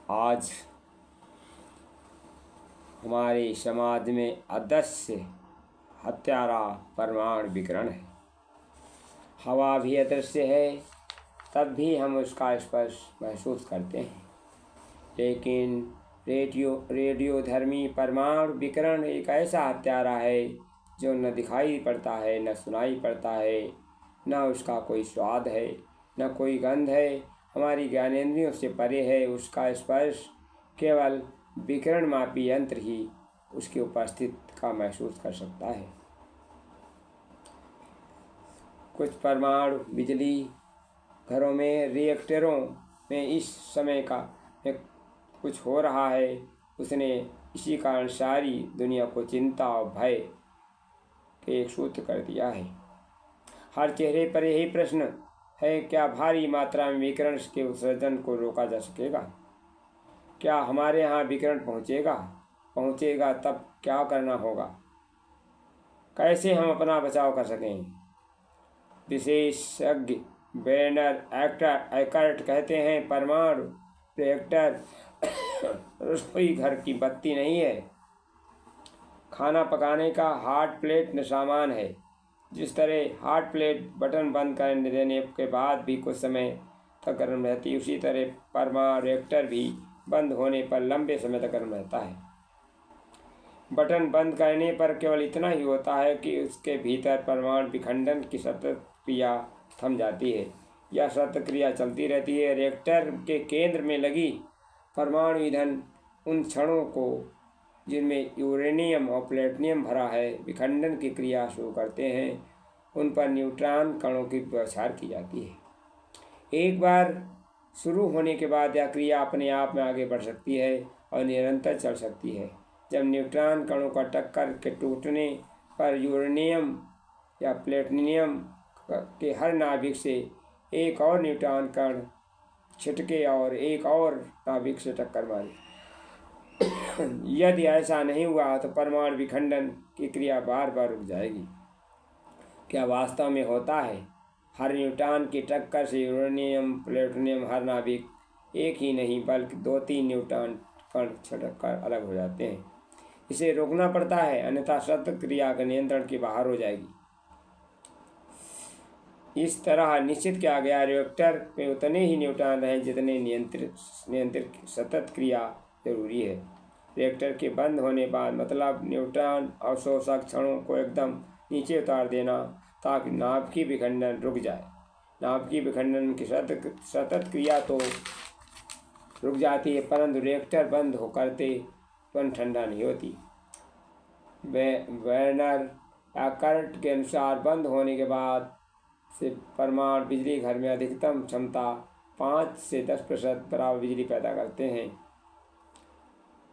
आज हमारे समाज में अदृश्य हत्यारा परमाणु विकिरण है। हवा भी अदृश्य है, तब भी हम उसका स्पर्श महसूस करते हैं। लेकिन रेडियोधर्मी परमाणु विकिरण एक ऐसा हत्यारा है जो न दिखाई पड़ता है, न सुनाई पड़ता है, न उसका कोई स्वाद है, न कोई गंध है, हमारी ज्ञानेंद्रियों से परे है। उसका स्पर्श केवल विकिरण मापी यंत्र ही उसकी उपस्थिति का महसूस कर सकता है। कुछ परमाणु बिजली घरों में, रिएक्टरों में इस समय का कुछ हो रहा है, उसने इसी कारण सारी दुनिया को चिंता और भय के एक सूत्र कर दिया है। हर चेहरे पर यही प्रश्न है, क्या भारी मात्रा में विकिरण के उत्सर्जन को रोका जा सकेगा? क्या हमारे यहाँ विकिरण पहुँचेगा तब क्या करना होगा? कैसे हम अपना बचाव कर सकें? विशेषज्ञ वेर्नर एकर्ट कहते हैं, परमाणु रिएक्टर रसोई घर की बत्ती नहीं है, खाना पकाने का हॉट प्लेट सामान है। जिस तरह हॉट प्लेट बटन बंद कर देने के बाद भी कुछ समय तक गर्म रहती है, उसी तरह परमाणु रिएक्टर भी बंद होने पर लंबे समय तक गर्म रहता है। बटन बंद करने पर केवल इतना ही होता है कि उसके भीतर परमाणु विखंडन की सतत क्रिया थम जाती है। यह सतत क्रिया चलती रहती है। रिएक्टर के केंद्र में लगी परमाणु ईंधन उन क्षणों को जिनमें यूरेनियम और प्लेटिनियम भरा है विखंडन की क्रिया शुरू करते हैं। उन पर न्यूट्रॉन कणों की बौछार की जाती है। एक बार शुरू होने के बाद यह क्रिया अपने आप में आगे बढ़ सकती है और निरंतर चल सकती है। जब न्यूट्रॉन कणों का टक्कर के टूटने पर यूरेनियम या प्लेटिनियम के हर नाभिक से एक और न्यूट्रॉन कण छिटके और एक और नाभिक से टक्कर मारे। यदि ऐसा नहीं हुआ तो परमाणु विखंडन की क्रिया बार बार रुक जाएगी। क्या वास्तव में होता है? हर न्यूट्रॉन की टक्कर से यूरेनियम प्लेटिनियम हर नाभिक एक ही नहीं बल्कि 2-3 न्यूट्रॉन कण छिटक कर अलग हो जाते हैं। इसे रोकना पड़ता है, अन्यथा सतत क्रिया के नियंत्रण के बाहर हो जाएगी। इस तरह निश्चित किया गया रिएक्टर में उतने ही न्यूट्रॉन रहें जितने नियंत्रित सतत क्रिया जरूरी है। रिएक्टर के बंद होने बाद मतलब न्यूट्रॉन अवशोषक क्षणों को एकदम नीचे उतार देना ताकि नाभिकीय विखंडन रुक जाए। नाभिकीय विखंडन की सतत क्रिया तो रुक जाती है, परंतु रिएक्टर बंद हो करते तुरंत ठंडा नहीं होती। वेर्नर एकर्ट के अनुसार बंद होने के बाद से परमाणु बिजली घर में अधिकतम क्षमता 5 से 10% बराबर बिजली पैदा करते हैं।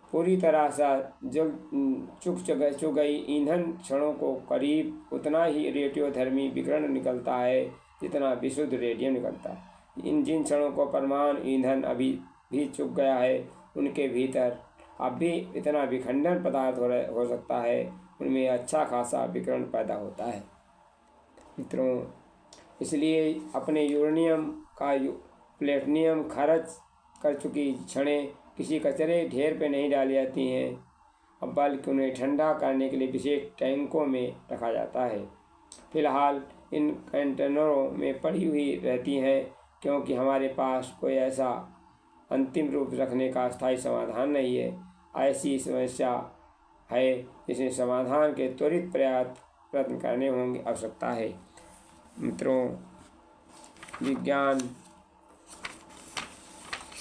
पूरी तरह से चुक गई ईंधन क्षणों को करीब उतना ही रेडियोधर्मी विकिरण निकलता है जितना विशुद्ध रेडियम निकलता है। जिन क्षणों को परमाणु ईंधन अभी भी चुक गया है, उनके भीतर अब भी इतना विखंडन पदार्थ हो सकता है, उनमें अच्छा खासा विकिरण पैदा होता है। मित्रों, इसलिए अपने यूरेनियम का प्लेटिनियम खर्च कर चुकी क्षणें किसी कचरे ढेर पे नहीं डाली जाती हैं, बल्कि उन्हें ठंडा करने के लिए विशेष टैंकों में रखा जाता है। फिलहाल इन कंटेनरों में पड़ी हुई रहती हैं, क्योंकि हमारे पास कोई ऐसा अंतिम रूप रखने का स्थायी समाधान नहीं है। ऐसी समस्या है जिसमें समाधान के त्वरित प्रयत्न करने होंगे आवश्यकता है। मित्रों, विज्ञान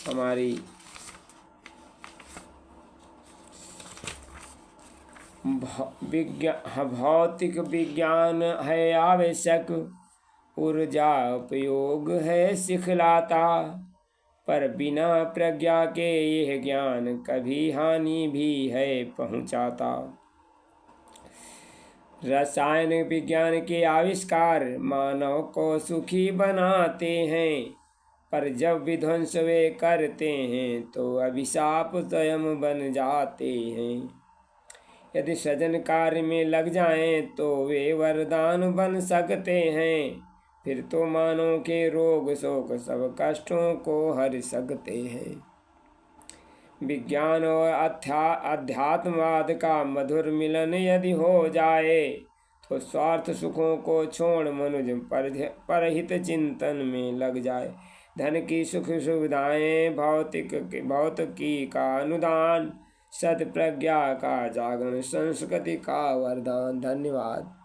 हमारी भौतिक विज्ञान है आवश्यक, ऊर्जा उपयोग है सिखलाता, पर बिना प्रज्ञा के यह ज्ञान कभी हानि भी है पहुँचाता। रसायन विज्ञान के आविष्कार मानव को सुखी बनाते हैं, पर जब विध्वंस वे करते हैं तो अभिशाप स्वयं बन जाते हैं। यदि सृजन कार्य में लग जाएं तो वे वरदान बन सकते हैं, फिर तो मानव के रोग शोक सब कष्टों को हर सकते हैं। विज्ञान और अध्यात्मवाद का मधुर मिलन यदि हो जाए तो स्वार्थ सुखों को छोड़ मनुज परहित चिंतन में लग जाए। धन की सुख सुविधाएं, भौतिकी का अनुदान, सत प्रज्ञा का जागरण, संस्कृति का वरदान। धन्यवाद।